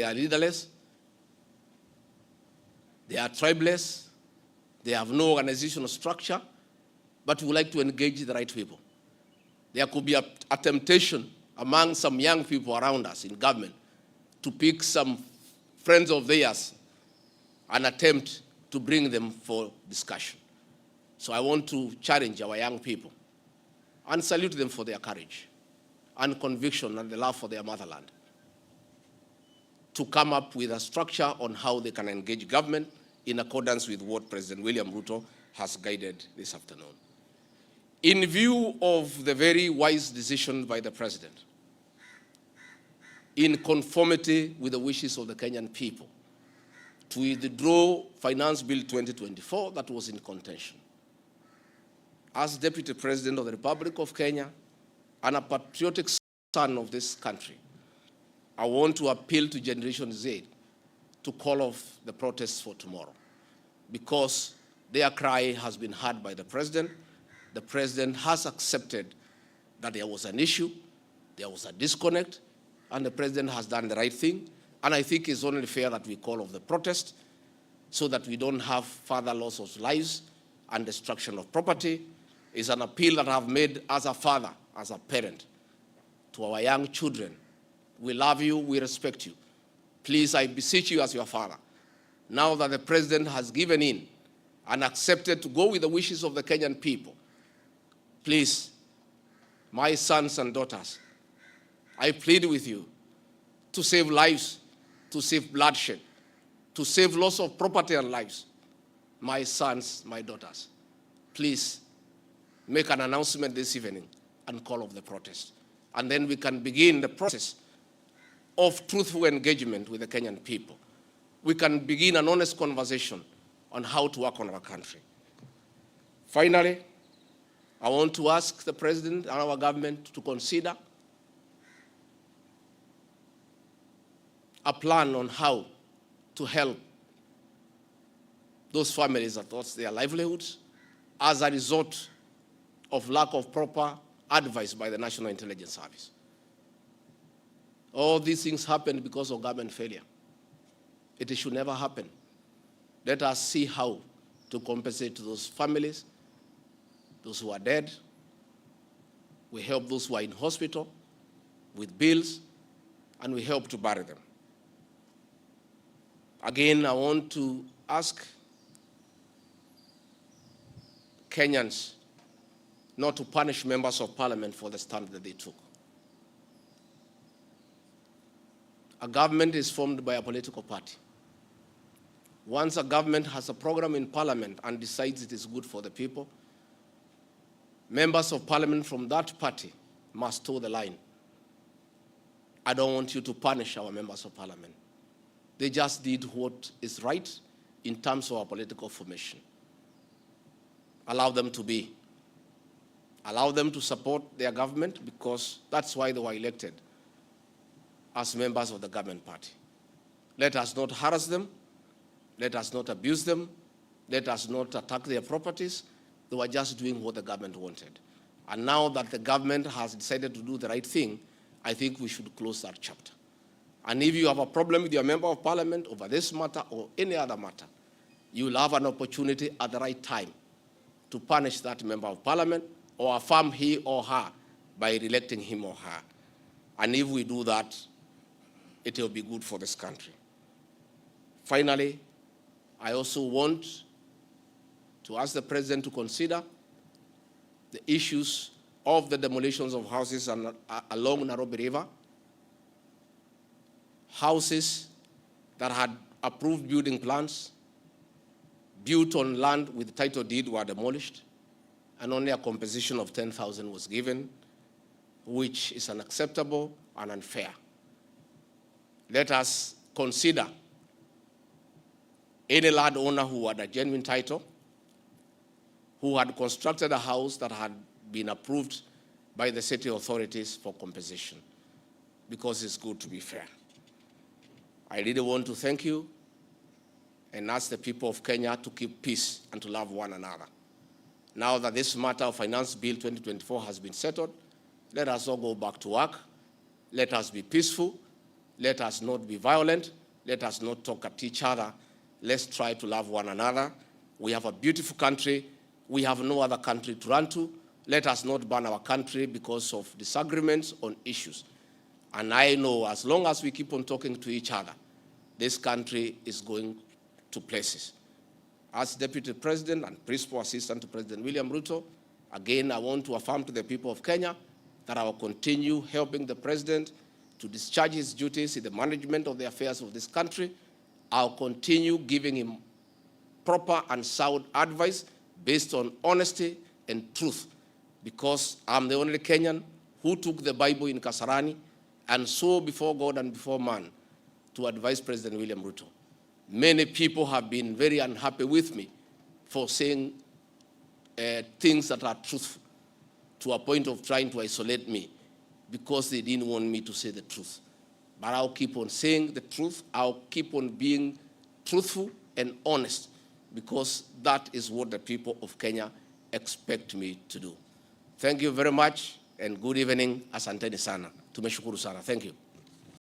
are leaderless, they are tribeless, they have no organizational structure, but we would like to engage the right people. There could be a temptation among some young people around us in government to pick some friends of theirs and attempt to bring them for discussion. So I want to challenge our young people and salute them for their courage and conviction and the love for their motherland to come up with a structure on how they can engage government in accordance with what President William Ruto has guided this afternoon. In view of the very wise decision by the President, in conformity with the wishes of the Kenyan people, to withdraw Finance Bill 2024 that was in contention, as Deputy President of the Republic of Kenya and a patriotic son of this country, I want to appeal to Generation Z to call off the protests for tomorrow, because their cry has been heard by the President. The President has accepted that there was an issue, there was a disconnect, and the President has done the right thing. And I think it's only fair that we call off the protest so that we don't have further loss of lives and destruction of property. It's an appeal that I've made as a father, as a parent, to our young children. We love you, we respect you. Please, I beseech you as your father, now that the President has given in and accepted to go with the wishes of the Kenyan people, please, my sons and daughters, I plead with you to save lives, to save bloodshed, to save loss of property and lives. My sons, my daughters, please make an announcement this evening and call off the protest. And then we can begin the process of truthful engagement with the Kenyan people. We can begin an honest conversation on how to work on our country. Finally, I want to ask the President and our government to consider a plan on how to help those families that lost their livelihoods as a result of lack of proper advice by the National Intelligence Service. All these things happened because of government failure. It should never happen. Let us see how to compensate to those families, those who are dead. We help those who are in hospital with bills, and we help to bury them. Again, I want to ask Kenyans not to punish members of parliament for the stand that they took. A government is formed by a political party. Once a government has a program in parliament and decides it is good for the people, members of parliament from that party must toe the line. I don't want you to punish our members of parliament. They just did what is right in terms of our political formation. Allow them to be. Allow them to support their government, because that's why they were elected as members of the government party. Let us not harass them. Let us not abuse them. Let us not attack their properties. They were just doing what the government wanted. And now that the government has decided to do the right thing, I think we should close that chapter. And if you have a problem with your member of parliament over this matter or any other matter, you will have an opportunity at the right time to punish that member of parliament or affirm he or her by re-electing him or her. And if we do that, it will be good for this country. Finally, I also want to ask the President to consider the issues of the demolitions of houses along Nairobi River. Houses that had approved building plans, built on land with title deed, were demolished, and only a compensation of 10,000 was given, which is unacceptable and unfair. Let us consider any landowner who had a genuine title, who had constructed a house that had been approved by the city authorities for compensation, because it's good to be fair. I really want to thank you and ask the people of Kenya to keep peace and to love one another. Now that this matter of Finance Bill 2024 has been settled, let us all go back to work. Let us be peaceful. Let us not be violent. Let us not talk at each other. Let's try to love one another. We have a beautiful country. We have no other country to run to. Let us not burn our country because of disagreements on issues. And I know as long as we keep on talking to each other, this country is going to places. As Deputy President and Principal Assistant to President William Ruto, again, I want to affirm to the people of Kenya that I will continue helping the President to discharge his duties in the management of the affairs of this country. I'll continue giving him proper and sound advice based on honesty and truth, because I'm the only Kenyan who took the Bible in Kasarani and swore before God and before man to advise President William Ruto. Many people have been very unhappy with me for saying things that are truthful, to a point of trying to isolate me because they didn't want me to say the truth. But I'll keep on saying the truth. I'll keep on being truthful and honest, because that is what the people of Kenya expect me to do. Thank you very much and good evening. Asanteni sana. Tumeshukuru sana. Thank you.